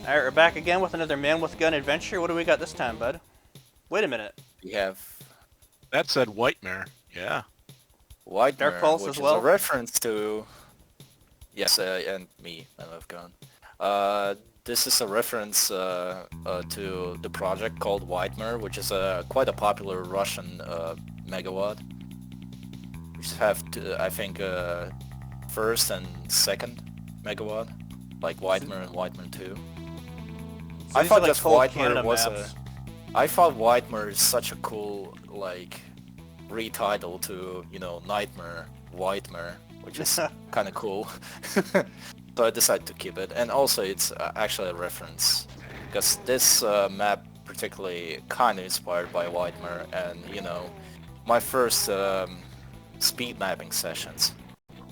Alright, we're back again with another man with gun adventure. What do we got this time, bud? Wait a minute. We have That said Whitemare. Yeah. Dark Whitemare, Pulse as which is a well? reference to... Yes, and me, I love gun. This is a reference to the project called Whitemare, which is quite a popular Russian megawatt. Which have, I think, first and second megawatt, like Whitemare and Whitemare 2. So I these are thought like just cold Whitemare Canada was maps. I thought Whitemare is such a cool, like, retitle to, you know, Nightmare, Whitemare, which is kind of cool. So I decided to keep it, and also it's actually a reference, because this map particularly kind of inspired by Whitemare, and, you know, my first speed mapping sessions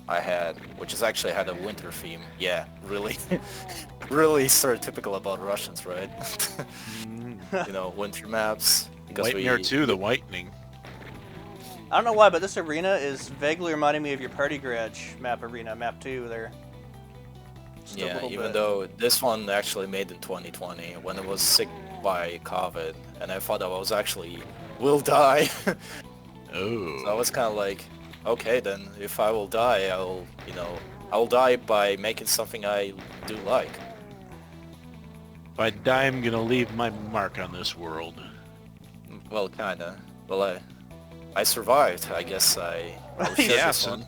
I had, which is actually had a winter theme. Yeah, really, really stereotypical about Russians, right? You know, winter maps. Because Whitemare 2, the whitening. I don't know why, but this arena is vaguely reminding me of your Party Garage map arena, map 2 there. Just a Yeah, little even bit. though this one actually made in 2020 when it was sick by COVID, and I thought I was actually will die. Oh. So I was kind of like, okay, then if I will die, I'll, you know, I'll die by making something I do like. If I die, I'm gonna leave my mark on this world. Well, kinda. Well, I survived. I guess I should Yeah, this so, one.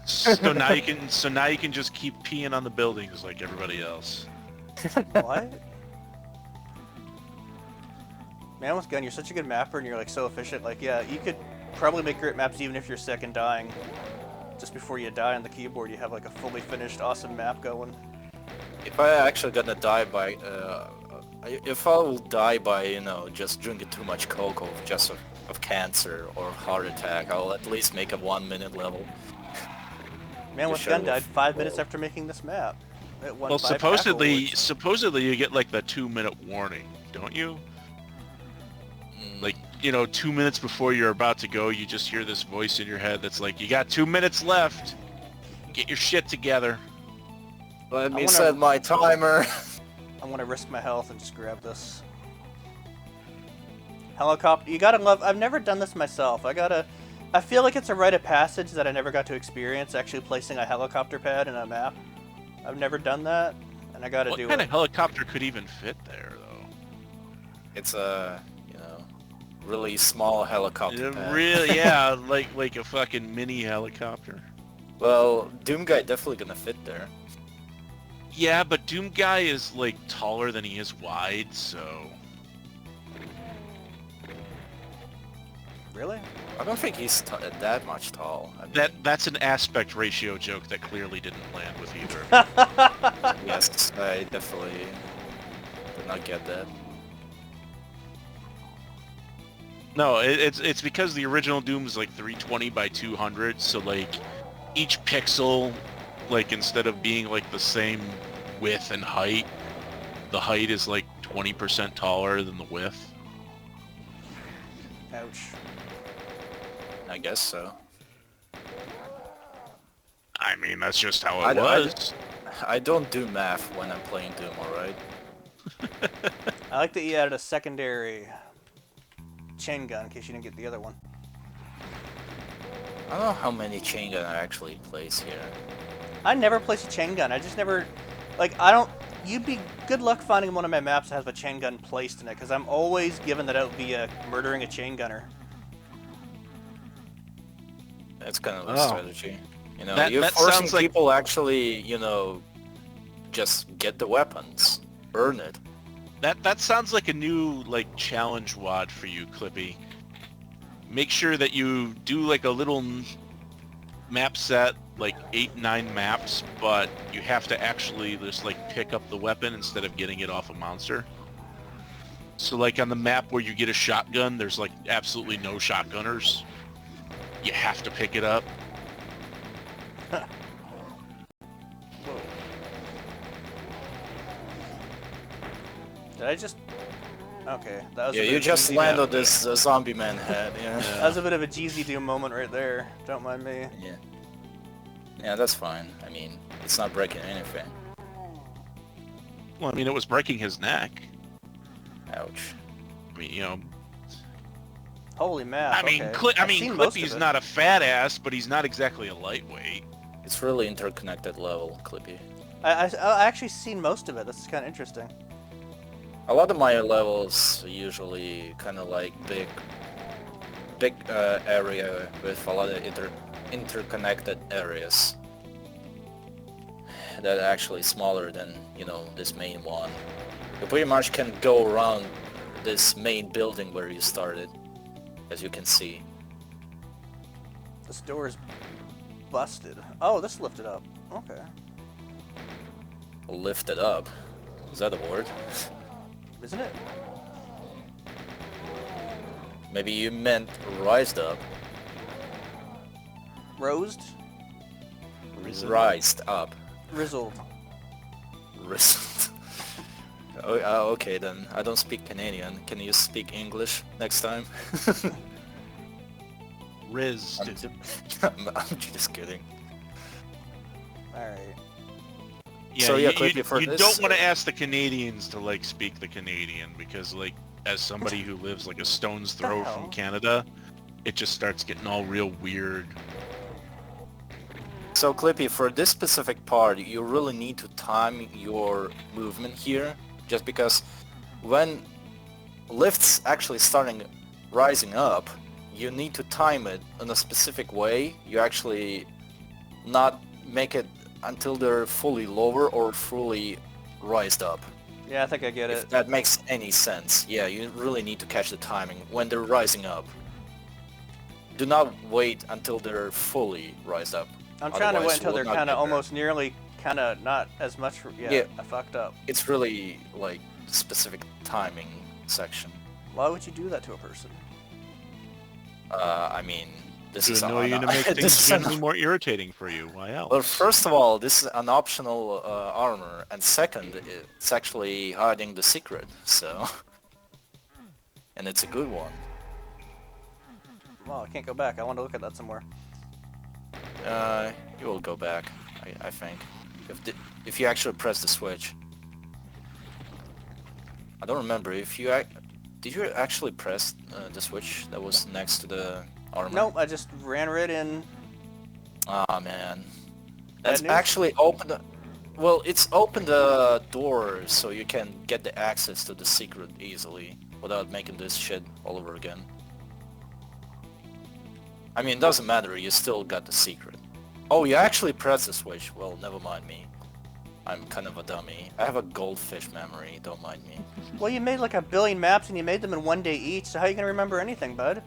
so now you can just keep peeing on the buildings like everybody else. What? Man with gun, you're such a good mapper and you're like so efficient. Like, yeah, you could probably make great maps even if you're sick and dying. Just before you die on the keyboard, you have like a fully finished, awesome map going. If I actually gonna die by, if I will die by, you know, just drinking too much cocoa just of cancer or heart attack, I'll at least make a 1 minute level. Man To with show gun died 5 well, minutes after making this map. It won Well, 5 tackle awards. supposedly you get like the 2-minute warning, don't you? Like, you know, 2 minutes before you're about to go, you just hear this voice in your head that's like, you got 2 minutes left. Get your shit together. let me wanna- set my timer. I want to risk my health and just grab this. Helicopter. You gotta love. I've never done this myself. I feel like it's a rite of passage that I never got to experience, actually placing a helicopter pad in a map. I've never done that, and I gotta What do kind it. of helicopter could even fit there, though? It's a, you know, really small helicopter pad. Really, yeah, like a fucking mini helicopter. Well, Doom Guy definitely gonna fit there. Yeah, but Doom Guy is like taller than he is wide, so Really? I don't think he's that much tall. I mean, that's an aspect ratio joke that clearly didn't land with either. yes, I definitely did not get that. No, it's because the original Doom is like 320 by 200, so like each pixel, like instead of being like the same width and height, the height is like 20% taller than the width. Ouch. I guess so. I mean, that's just how I it d- was. I don't do math when I'm playing Doom, alright? I like that you added a secondary chain gun in case you didn't get the other one. I don't know how many chain gun I actually place here. I never place a chain gun. I just never, like, I don't. You'd be good luck finding one of my maps that has a chain gun placed in it, because I'm always giving that out via murdering a chain gunner. That's kind of a Oh. strategy. You know, That- you're that forcing sounds like- people actually, you know, just get the weapons. Earn it. That sounds like a new like challenge wad for you, Clippy. Make sure that you do like a little map set, like 8-9 maps, but you have to actually just like pick up the weapon instead of getting it off a monster. So like on the map where you get a shotgun, there's like absolutely no shotgunners. You have to pick it up. Whoa. Did I just... Okay, that was Yeah, a bit you of just Jeezy land Doom. on this zombie man head, yeah. That was a bit of a Jeezy Doom moment right there. Don't mind me. Yeah. Yeah, that's fine. I mean, it's not breaking anything. Well, I mean, it was breaking his neck. Ouch. I mean, you know. Holy map. I mean, okay. I've seen most of Clippy's it. not a fat ass, but he's not exactly a lightweight. It's really interconnected level, Clippy. I actually seen most of it. This is kind of interesting. A lot of my levels are usually kind of like big area with a lot of interconnected areas that are actually smaller than, you know, this main one. You pretty much can go around this main building where you started, as you can see. This door is busted. Oh, this lifted up. Okay. Lift it up. Is that a word? Isn't it? Maybe you meant rised up. Rosed? Rised up. Rizzled. Okay then, I don't speak Canadian. Can you speak English next time? Rizzed. I'm just kidding. Alright. Yeah, So, yeah, you Clippy, for this, don't want to ask the Canadians to like speak the Canadian because like as somebody who lives like a stone's throw hell? from Canada, it just starts getting all real weird. So Clippy, for this specific part, you really need to time your movement here, just because when lifts actually starting rising up, you need to time it in a specific way. You actually not make it until they're fully lower or fully rised up. Yeah, I think I get If it. that makes any sense. Yeah, you really need to catch the timing when they're rising up. Do not wait until they're fully rised up. I'm trying to Otherwise, wait you until will they're not kind of get there. almost nearly, kind of not as much. Yeah, I fucked up. It's really like specific timing section. Why would you do that to a person? I mean, this To is annoy you to make this things is generally more irritating for you. Why else? Well, first of all, this is an optional armor, and second, it's actually hiding the secret. So, and it's a good one. Well, I can't go back. I want to look at that some more. You will go back, I think, if you actually press the switch. I don't remember if you did you actually press the switch that was next to the armor? Nope, I just ran right in. Ah man, Bad that's news? actually opened. Well, it's opened the door so you can get the access to the secret easily without making this shit all over again. I mean, it doesn't matter, you still got the secret. Oh, you actually pressed the switch. Well, never mind me. I'm kind of a dummy. I have a goldfish memory, don't mind me. Well, you made like 1 billion maps and you made them in 1 day each, so how are you going to remember anything, bud?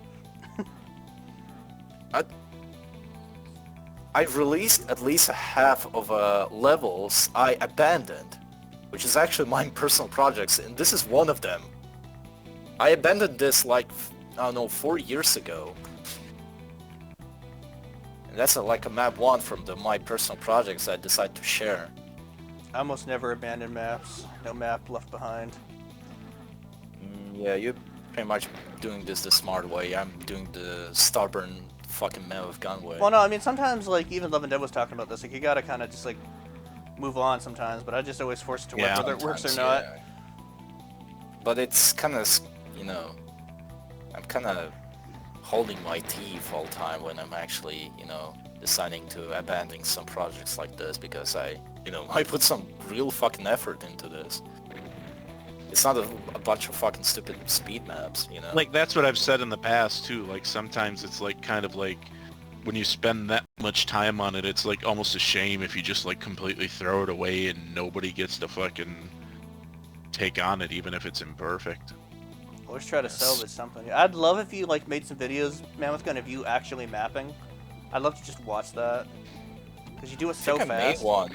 I've released at least half of levels I abandoned, which is actually my personal projects, and this is one of them. I abandoned this like, I don't know, 4 years ago. And that's like a map 1 from my personal projects I decided to share. I almost never abandon maps. No map left behind. Yeah, you're pretty much doing this the smart way. I'm doing the stubborn fucking man with gun way. Well, no, I mean, sometimes, like, even Love and Dead was talking about this, like, you gotta kind of just, like, move on sometimes, but I just always force it to work, Yeah, whether it works or Sometimes, not. yeah. But it's kind of, you know, I'm kind of holding my teeth all the time when I'm actually, you know, deciding to abandon some projects like this because I put some real fucking effort into this. It's not a bunch of fucking stupid speed maps, you know? Like, that's what I've said in the past, too. Like, sometimes it's, like, kind of like, when you spend that much time on it, it's, like, almost a shame if you just, like, completely throw it away and nobody gets to fucking take on it, even if it's imperfect. Always try to salvage something. I'd love if you, like, made some videos, Mammoth Gun, of you actually mapping. I'd love to just watch that. Because you do it so I fast. made one.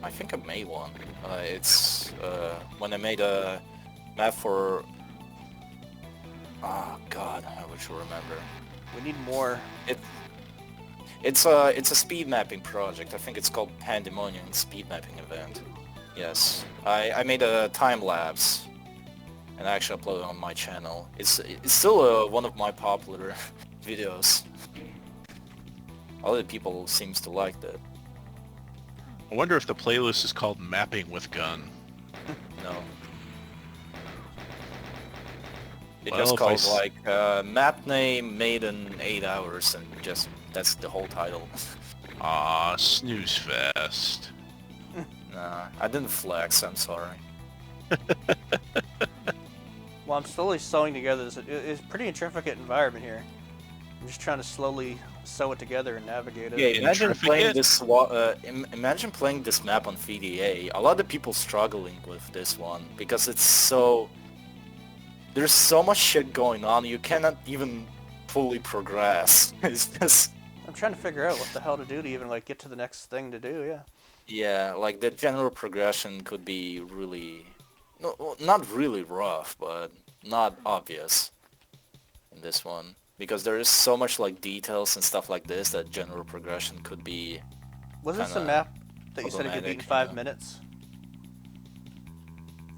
I think I made one. It's when I made a map for... Oh god, I wish I remember. We need more. It's a speed mapping project. I think it's called Pandemonium Speed Mapping Event. Yes, I made a time lapse and I actually uploaded it on my channel. It's still one of my popular videos. Other people seems to like that. I wonder if the playlist is called Mapping with Gun. know. It Well, just if I called s- like map name made in 8 hours, and just that's the whole title. Aw, snooze fest. Nah, I didn't flex. I'm sorry. Well, I'm slowly sewing together this. It's a pretty intricate environment here. I'm just trying to slowly sew it together and navigate it. Yeah, imagine playing Intricate? this. Imagine playing this map on VDA. A lot of people struggling with this one because it's so. There's so much shit going on. You cannot even fully progress. It's just. I'm trying to figure out what the hell to do to even like get to the next thing to do. Yeah. Yeah, like the general progression could be really, no, well, not really rough, but not obvious in this one because there is so much like details and stuff like this that general progression could be Was this a kinda map that you said it could beat in problematic, 5 minutes?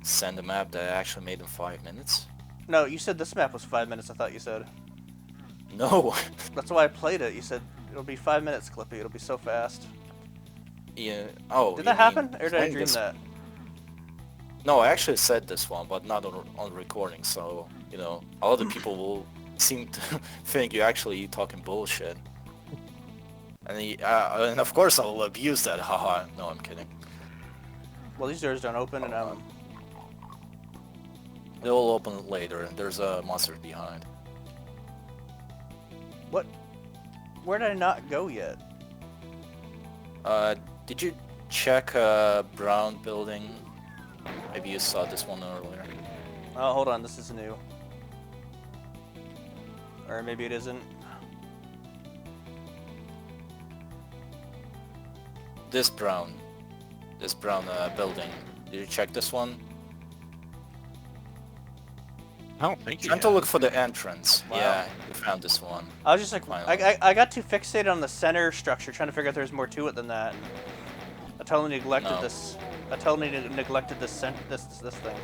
Send a map that I actually made in 5 minutes. No, you said this map was 5 minutes. I thought you said. No. That's why I played it. You said it'll be 5 minutes, Clippy. It'll be so fast. Yeah. Oh. Did you that happen, mean or did I playing dream this- that? No, I actually said this one, but not on recording. So you know, a lot of people will seem to think you're actually talking bullshit. And of course I'll abuse that. Haha. No, I'm kidding. Well, these doors don't open, and They'll open later. There's a monster behind. what? Where did I not go yet? Did you check Brown building? Maybe you saw this one earlier. Oh, hold on. This is new. Or maybe it isn't. This brown building. Did you check this one? I don't think you Trying to have. look for the entrance. Wow. Yeah, you found this one. I was just like, Finally. I got too fixated on the center structure, trying to figure out there's more to it than that. And I totally neglected No. this. I totally neglected this this thing.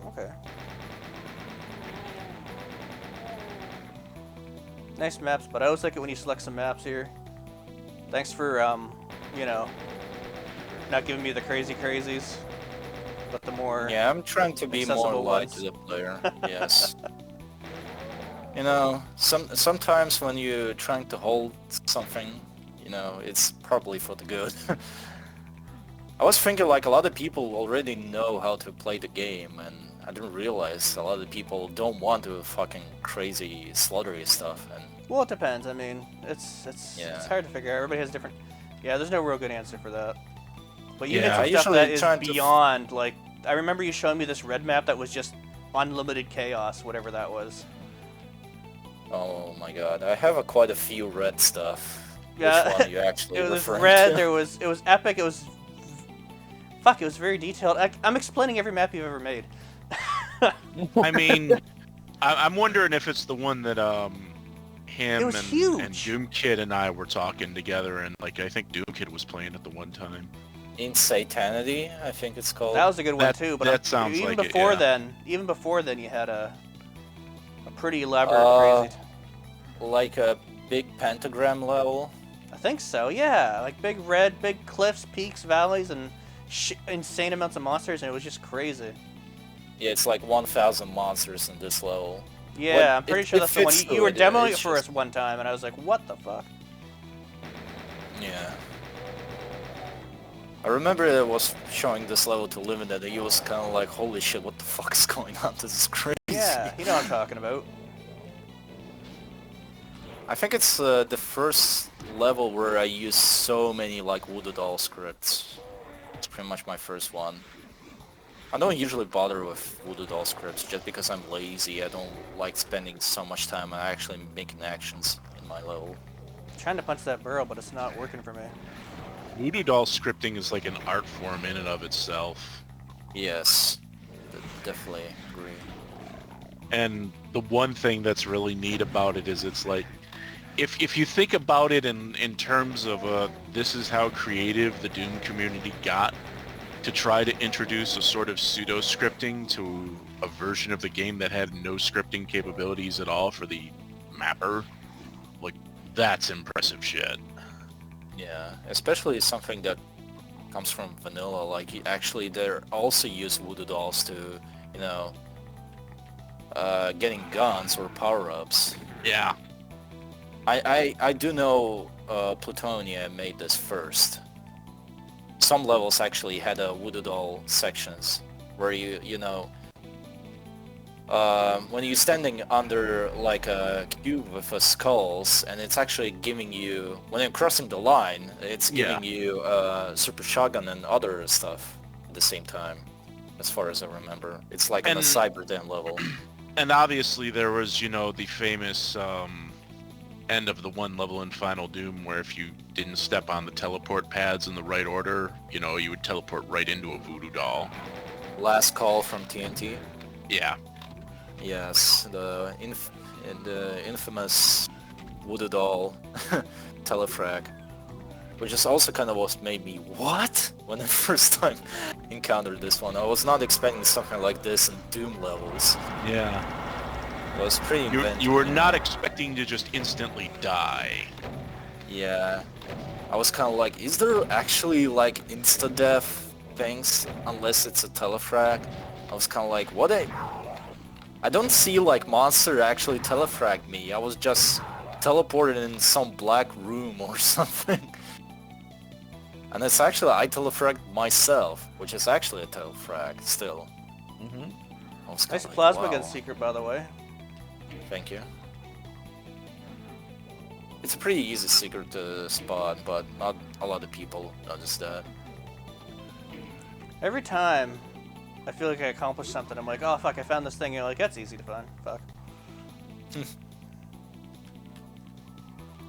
Okay. Nice maps, but I always like it when you select some maps here. Thanks for you know, not giving me the crazies, but the more Yeah, I'm trying to be more accessible light ones. to the player. Yes. You know, sometimes when you're trying to hold something, you know, it's probably for the good. I was thinking like a lot of people already know how to play the game, and I didn't realize a lot of people don't want to fucking crazy slaughtery stuff. And Well, it depends. I mean, it's Yeah. hard to figure out. Everybody has different. Yeah, there's no real good answer for that. But you Yeah, did some I stuff usually that is try to beyond. Like, I remember you showing me this red map that was just unlimited chaos, whatever that was. oh my god, I have quite a few red stuff. Yeah, Which one are you actually it was referring red. to? It was epic. It was. Fuck! It was very detailed. I'm explaining every map you've ever made. I mean, I'm wondering if it's the one that him It was and huge. Doom Kid and I were talking together, and like I think Doom Kid was playing at the one time. Insanity, I think it's called. That was a good one That- too. But that sounds even like it, before yeah. then, even before then, you had a pretty elaborate, crazy. Like a big pentagram level. I think so. Yeah, like big red, big cliffs, peaks, valleys, and insane amounts of monsters, and it was just crazy. Yeah, it's like 1,000 monsters in this level. Yeah, Well, I'm pretty it- sure it that's the one. fits You were to it, yeah, demoing it it's for just- us one time, and I was like, what the fuck? Yeah. I remember I was showing this level to Livin that he was kind of like, holy shit, what the fuck is going on? This is crazy. Yeah, you know what I'm talking about. I think it's the first level where I used so many like Voodoo Doll scripts. It's pretty much my first one. I don't usually bother with Voodoo Doll scripts just because I'm lazy. I don't like spending so much time on actually making actions in my level. I'm trying to punch that barrel, but it's not working for me. Voodoo Doll scripting is like an art form in and of itself. Yes, definitely agree. And the one thing that's really neat about it is it's like, if you think about it in terms of this is how creative the Doom community got to try to introduce a sort of pseudo-scripting to a version of the game that had no scripting capabilities at all for the mapper, like, that's impressive shit. Yeah, especially something that comes from vanilla. Like actually, they're also use voodoo dolls to, you know, getting guns or power-ups. Yeah. I do know Plutonia made this first. Some levels actually had a voodoo doll sections where you know when you're standing under like a cube with skulls and it's actually giving you when you're crossing the line it's giving you super shotgun and other stuff at the same time as far as I remember. It's like on a And Cyber Den level. and obviously there was, you know, the famous end of the one level in Final Doom where if you didn't step on the teleport pads in the right order, you know, you would teleport right into a voodoo doll. Last Call from TNT. Yeah. Yes, the infamous voodoo doll telefrag, which is also kind of what made me what when I first time encountered this one. I was not expecting something like this in Doom levels. Yeah. It was pretty inventive. You were not expecting to just instantly die. Yeah, I was kind of like, is there actually like insta-death things unless it's a telefrag? I was kind of like, what I don't see like monster actually telefrag me. I was just teleported in some black room or something. And it's actually, I telefragged myself, which is actually a telefrag still. Mm-hmm. I was kinda Nice like, plasma wow. gun secret, by the way. Thank you. It's a pretty easy secret to spot, but not a lot of people notice that. Every time I feel like I accomplished something, I'm like, oh fuck, I found this thing. You're like, that's easy to find. Fuck.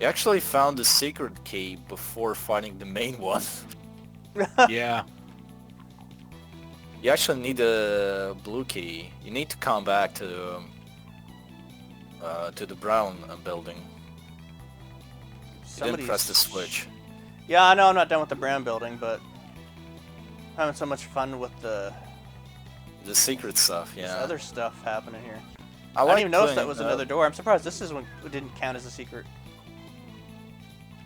You actually found the secret key before finding the main one. Yeah. You actually need a blue key. You need to come back to the brown building. You didn't press the switch. Yeah, I know I'm not done with the brown building, but I'm having so much fun with the secret stuff, this yeah. other stuff happening here. I I like didn't even notice that putting, was another door. I'm surprised this is one it didn't count as a secret.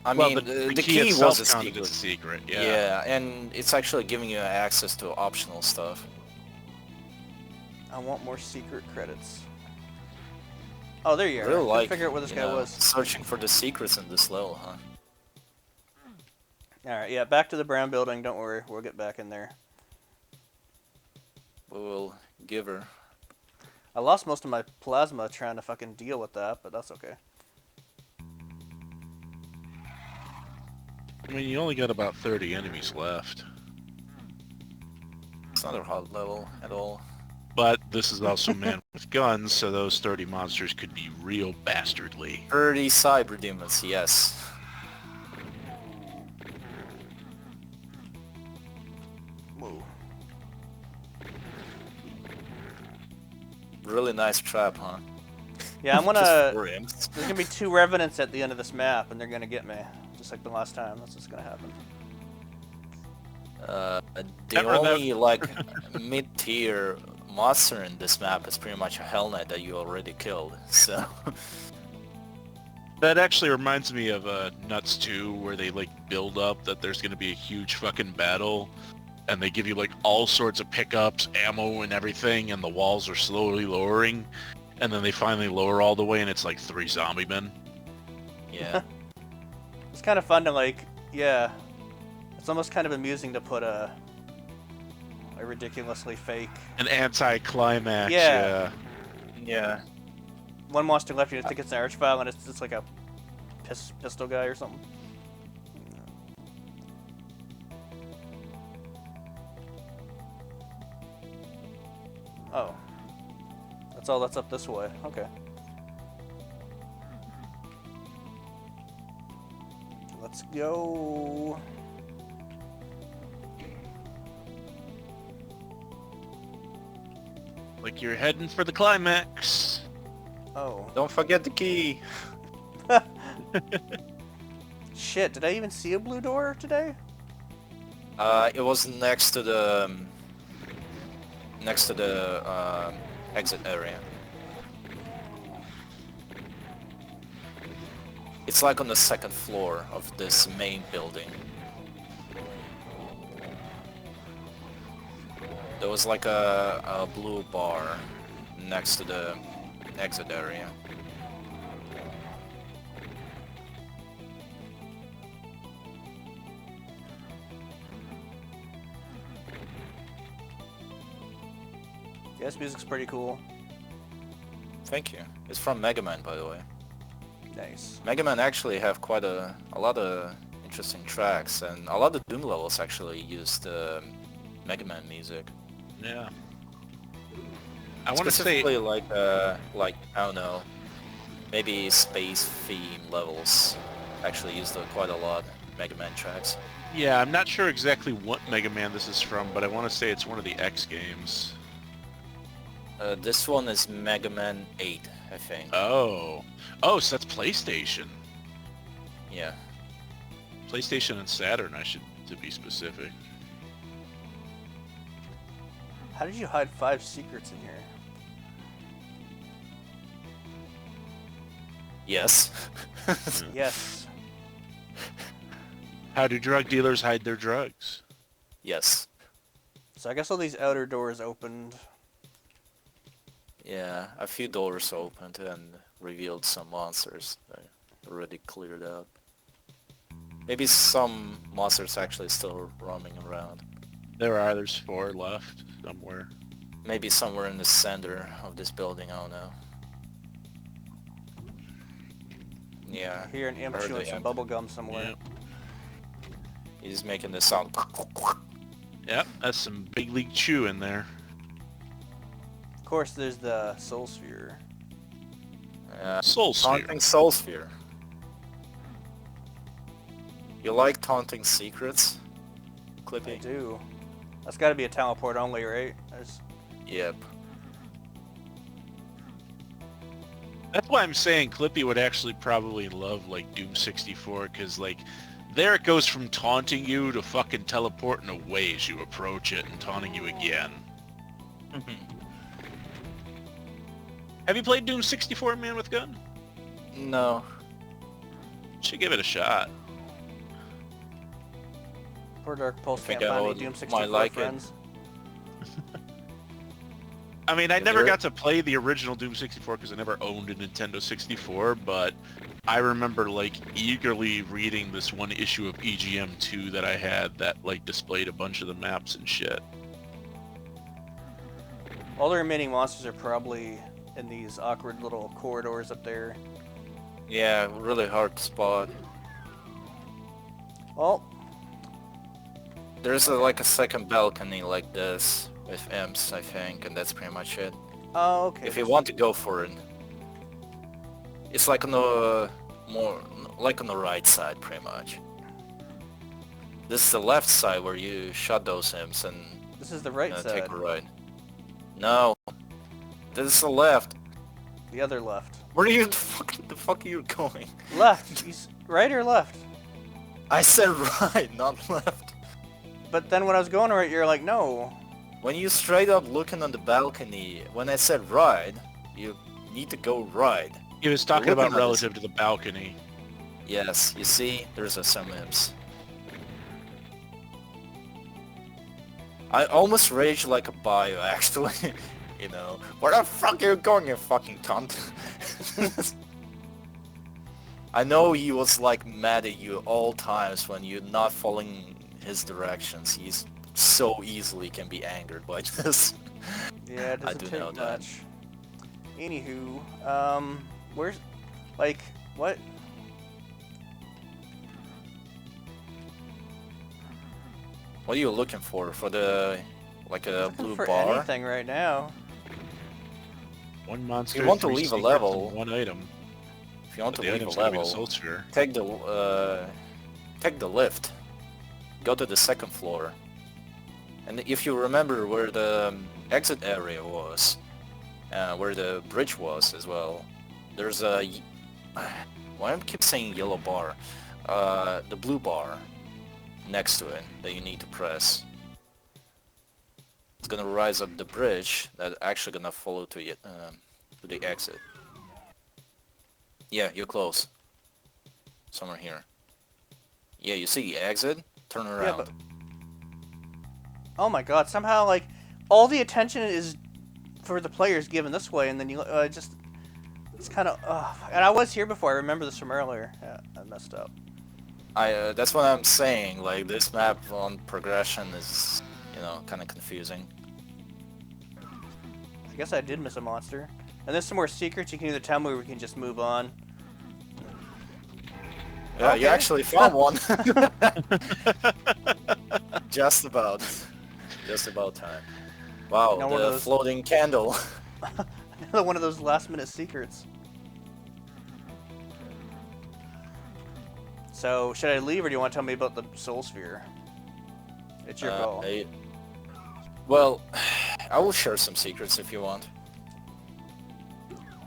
I Well, mean, the key itself was a counted secret. as a secret. Yeah. Yeah, and it's actually giving you access to optional stuff. I want more secret credits. Oh, there you are. Really Couldn't like figure out where this you guy know, was. searching for the secrets in this level, huh? Alright, yeah, back to the brown building. Don't worry, we'll get back in there. We will give her. I lost most of my plasma trying to fucking deal with that, but that's okay. I mean, you only got about 30 enemies left. It's not a hard level at all. But this is also man with guns, so those 30 monsters could be real bastardly. 30 cyber demons, yes. Whoa. Really nice trap, huh? Yeah, I'm Just gonna... for imps. There's gonna be 2 revenants at the end of this map, and they're gonna get me. Just like the last time. That's what's gonna happen. The only like mid-tier monster in this map is pretty much a Hell Knight that you already killed, so... That actually reminds me of Nuts 2, where they like build up that there's gonna be a huge fucking battle, and they give you like all sorts of pickups, ammo, and everything, and the walls are slowly lowering, and then they finally lower all the way, and it's like 3 zombie men. Yeah. It's kind of fun to like... Yeah. It's almost kind of amusing to put a ridiculously fake... An anti-climax. Yeah. Yeah. One monster left, you just think it's an archvile, and it's just like a pistol guy or something. Oh. That's all that's up this way. Okay. Let's go. Like you're heading for the climax. Oh. Don't forget the key! Shit, did I even see a blue door today? It was next to the... exit area. It's like on the second floor of this main building. There was like a blue bar next to the exit area. Yeah, this music's pretty cool. Thank you. It's from Mega Man, by the way. Nice. Mega Man actually have quite a lot of interesting tracks, and a lot of Doom levels actually used Mega Man music. Yeah. I want to say Specifically like I don't know, maybe space theme levels actually used quite a lot Mega Man tracks. yeah, I'm not sure exactly what Mega Man this is from, but I want to say it's one of the X games. This one is Mega Man 8, I think. Oh, so that's PlayStation. Yeah. PlayStation and Saturn, to be specific. How did you hide 5 secrets in here? Yes. Yes. How do drug dealers hide their drugs? Yes. So I guess all these outer doors opened. Yeah, a few doors opened and revealed some monsters that I already cleared out. Maybe some monsters actually still roaming around. There's 4 left somewhere. Maybe somewhere in the center of this building, I don't know. Yeah. I hear an imp heard chewing the some imp. bubble gum somewhere. Yep. He's making the sound. Yep, that's some big league chew in there. Of course, there's the soul sphere. Soul Sphere. Taunting Soul Sphere. You like taunting secrets, I Clippy? do. That's got to be a teleport only, right? Yep. That's why I'm saying Clippy would actually probably love like Doom 64, because like there it goes from taunting you to fucking teleporting away as you approach it and taunting you again. Have you played Doom 64, Man with Gun? No. Should give it a shot. Poor Dark Pulse think can't I find any would- Doom 64 might like it. friends. I mean, I Is never there- got to play the original Doom 64 because I never owned a Nintendo 64, but I remember like eagerly reading this one issue of EGM2 that I had that like displayed a bunch of the maps and shit. All the remaining monsters are probably in these awkward little corridors up there. Yeah, really hard to spot. Well, There's like a second balcony like this with imps, I think, and that's pretty much it. oh, okay. If you want to go for it, it's like on the more like on the right side, pretty much. This is the left side where you shot those imps and This is the right side. take a right. No, this is the left. The other left. Where are you? The fuck are you going? Left. Right or left? I said right, not left. But then when I was going right, you're like, no. When you straight up looking on the balcony, when I said right, you need to go right. He was talking You're looking about at this- relative to the balcony. Yes, you see, there's some imps. I almost raged like a bio, actually. You know, where the fuck are you going, you fucking cunt? I know he was like mad at you all times when you're not following his directions. He's so easily can be angered by this. Yeah, it I doesn't do take know that. much. Anywho, where's, like, what? What are you looking for? For the, like a Looking blue for bar? anything right now. One monster, You want to 3 leave a secrets, level. and 1 item. If you want But to the leave a item's gonna be the level, Soul Sphere. take the lift. Go to the second floor. And if you remember where the exit area was, where the bridge was as well, there's a... Why do I keep saying yellow bar? The blue bar next to it that you need to press. It's gonna rise up the bridge that actually gonna follow to the exit. Yeah, you're close. Somewhere here. Yeah, you see exit? Turn around. Yeah, but... Oh my god, somehow, like, all the attention is for the players given this way, and then you just... It's kind of... and I was here before, I remember this from earlier. Yeah, I messed up. That's what I'm saying, like, this map on progression is, you know, kind of confusing. I guess I did miss a monster. And there's some more secrets, you can either tell me or we can just move on. Yeah, Okay. you actually found one. Just about. Just about time. Wow, Now one of the those- floating candle. Another one of those last-minute secrets. So, should I leave, or do you want to tell me about the Soul Sphere? It's your call. Well, I will share some secrets if you want.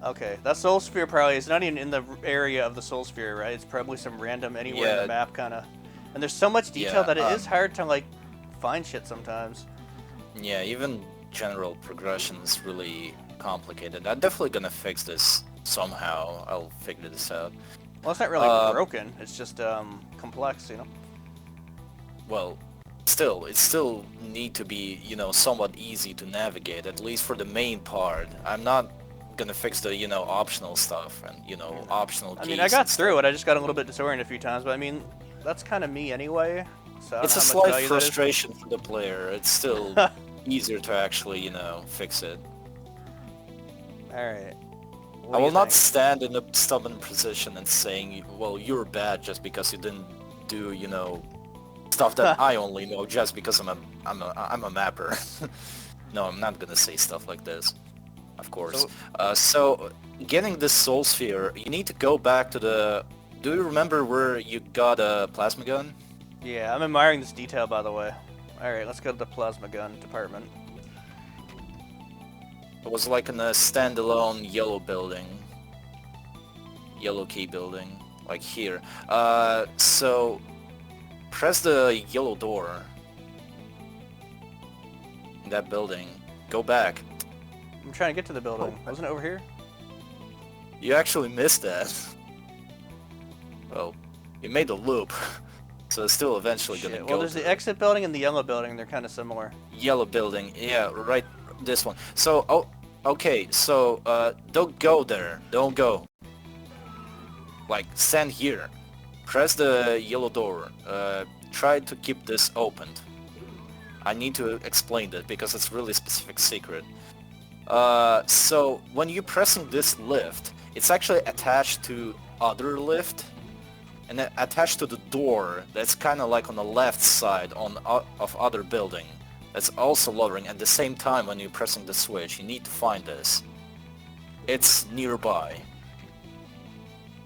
Okay, that Soul Sphere probably is not even in the area of the Soul Sphere, right? It's probably some random anywhere in Yeah. the map, kind of. And there's so much detail Yeah, that it is hard to, like, find shit sometimes. Yeah, even general progression is really complicated. I'm definitely gonna fix this somehow. I'll figure this out. Well, it's not really broken. It's just complex, you know. Well, it still need to be, you know, somewhat easy to navigate, at least for the main part. I'm not gonna fix the, you know, optional stuff and, you know, optional keys. I mean, I got through it. I just got a little bit disoriented a few times, but I mean, that's kind of me anyway. So I don't It's a know how much slight value that is. frustration for the player. It's still easier to actually, you know, fix it. Alright. I will not stand in a stubborn position and saying, well, you're bad just because you didn't do, you know, stuff that I only know just because I'm a mapper. No, I'm not gonna say stuff like this, of course. So getting this Soul Sphere, you need to go back to the... Do you remember where you got a plasma gun? Yeah, I'm admiring this detail, by the way. Alright, let's go to the plasma gun department. It was like in a standalone yellow building. Yellow key building. Like here. So... Press the yellow door. In that building. Go back. I'm trying to get to the building. Oh. Wasn't it over here? You actually missed that. Well, you made the loop. So it's still eventually gonna Shit. go Well, there's to the exit building and the yellow building. They're kind of similar. yellow building. Yeah, right. This one. So, okay. So, don't go there. Don't go. Like, stand here. Press the yellow door. Try to keep this opened. I need to explain that because it's really specific secret. So, when you're pressing this lift, it's actually attached to other lift. And then attached to the door that's kind of like on the left side of other building. That's also lowering. At the same time when you're pressing the switch, you need to find this. It's nearby.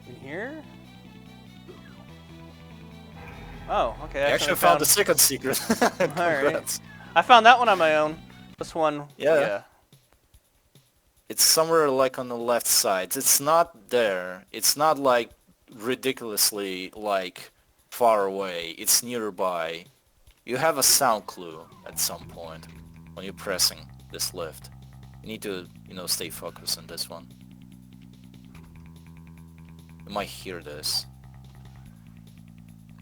In here? Oh, okay. I actually found the second secret. Congrats. I found that one on my own. This one, Yeah. It's somewhere like on the left side. It's not there. It's not like ridiculously like far away. It's nearby. You have a sound clue at some point when you're pressing this lift. You need to, you know, stay focused on this one. You might hear this.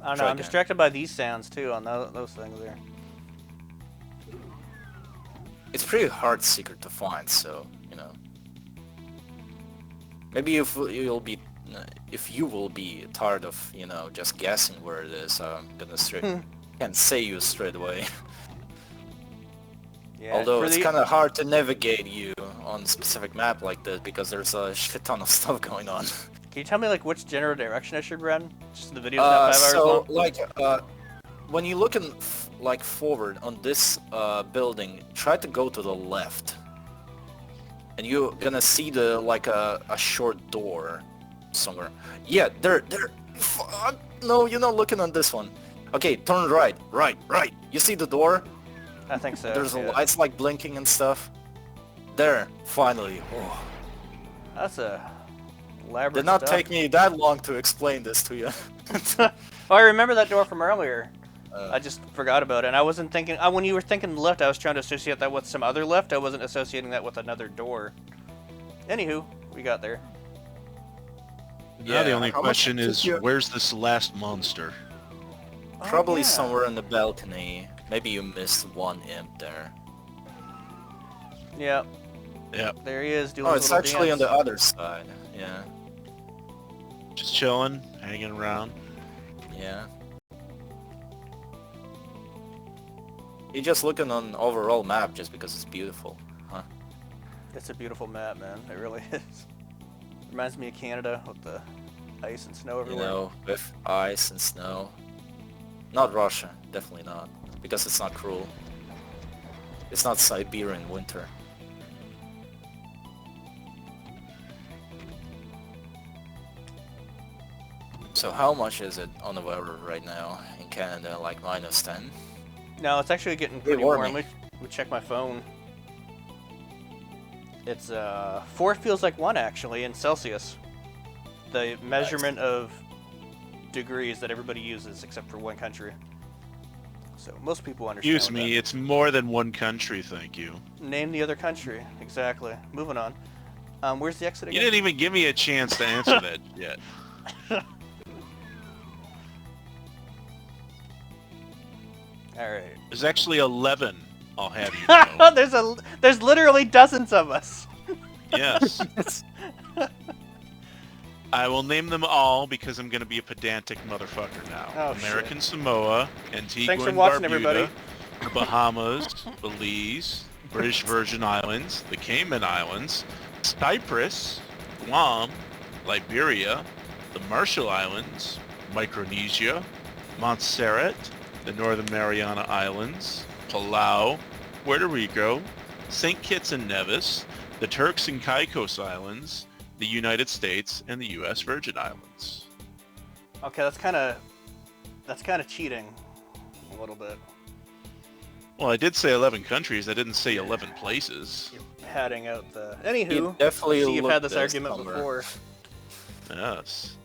I don't know. Try I'm again. distracted by these sounds too on those things there. It's pretty hard secret to find, so, you know. Maybe if you will be tired of, you know, just guessing where it is, I'm gonna can't say you straight away. Yeah. Although for it's the- kind of hard to navigate you on a specific map like this because there's a shit ton of stuff going on. Can you tell me like which general direction I should run? Just the video's not 5 hours So long. like when you're looking like forward on this building, try to go to the left, and you're gonna see the like a short door somewhere. Yeah, there. No, you're not looking on this one. Okay, turn right. You see the door? I think so. There's yeah. lights like blinking and stuff. There, finally. Oh. That's a elaborate Did not stuff. take me that long to explain this to you. Oh, I remember that door from earlier. Uh, I just forgot about it. And I wasn't thinking. When you were thinking lift, I was trying to associate that with some other lift. I wasn't associating that with another door. Anywho, we got there. Now the only how much question did is, you- where's this last monster? Oh, Probably yeah. somewhere on the balcony. Maybe you missed one imp there. Yep. Yep, There he is doing Oh, his it's little actually on dance. the other side. Yeah, just chilling, hanging around. yeah. You're just looking on overall map just because it's beautiful, huh? It's a beautiful map, man. It really is. Reminds me of Canada with the ice and snow You everywhere. know, with ice and snow. Not Russia, definitely not. Because it's not cruel. It's not Siberian winter. So how much is it on the weather right now in Canada? Like -10? No, it's actually getting pretty warming. warm. Let me check my phone. It's 4 feels like 1 actually in Celsius. The measurement of degrees that everybody uses except for one country. So most people understand. Excuse what me, that it's more than one country, thank you. means. Name the other country. Exactly. Moving on. Where's the exit You again? didn't even give me a chance to answer that yet. All right. There's actually 11, I'll have you know. there's literally dozens of us. Yes. I will name them all because I'm going to be a pedantic motherfucker now. Oh, American Samoa, Antigua Thanks for and watching, Barbuda, everybody. the Bahamas, Belize, British Virgin Islands, the Cayman Islands, Cyprus, Guam, Liberia, the Marshall Islands, Micronesia, Montserrat, the Northern Mariana Islands, Palau, Puerto Rico, St. Kitts and Nevis, the Turks and Caicos Islands, the United States, and the U.S. Virgin Islands. Okay, that's kind of cheating a little bit. Well, I did say 11 countries. I didn't say 11 places. You're padding out the. You Anywho, definitely see, you've had looked this argument somewhere. before. Yes.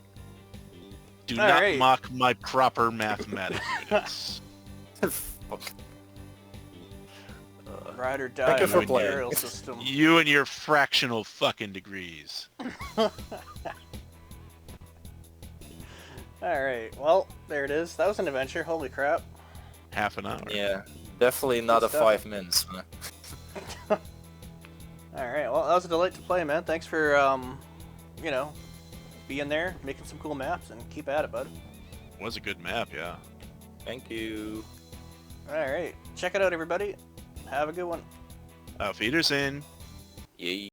Do All not right. mock my proper mathematics units. Fuck. Ride or die Thank you for imperial playing. system. You and your fractional fucking degrees. Alright, well, there it is. That was an adventure. Holy crap. Half an hour. Yeah, definitely not Good a stuff. 5 minutes. Huh? Alright, well, that was a delight to play, man. Thanks for, you know, being there, making some cool maps, and keep at it, bud. Was a good map, yeah. Thank you. Alright, check it out, everybody. Have a good one. Auf Wiedersehen. Yay.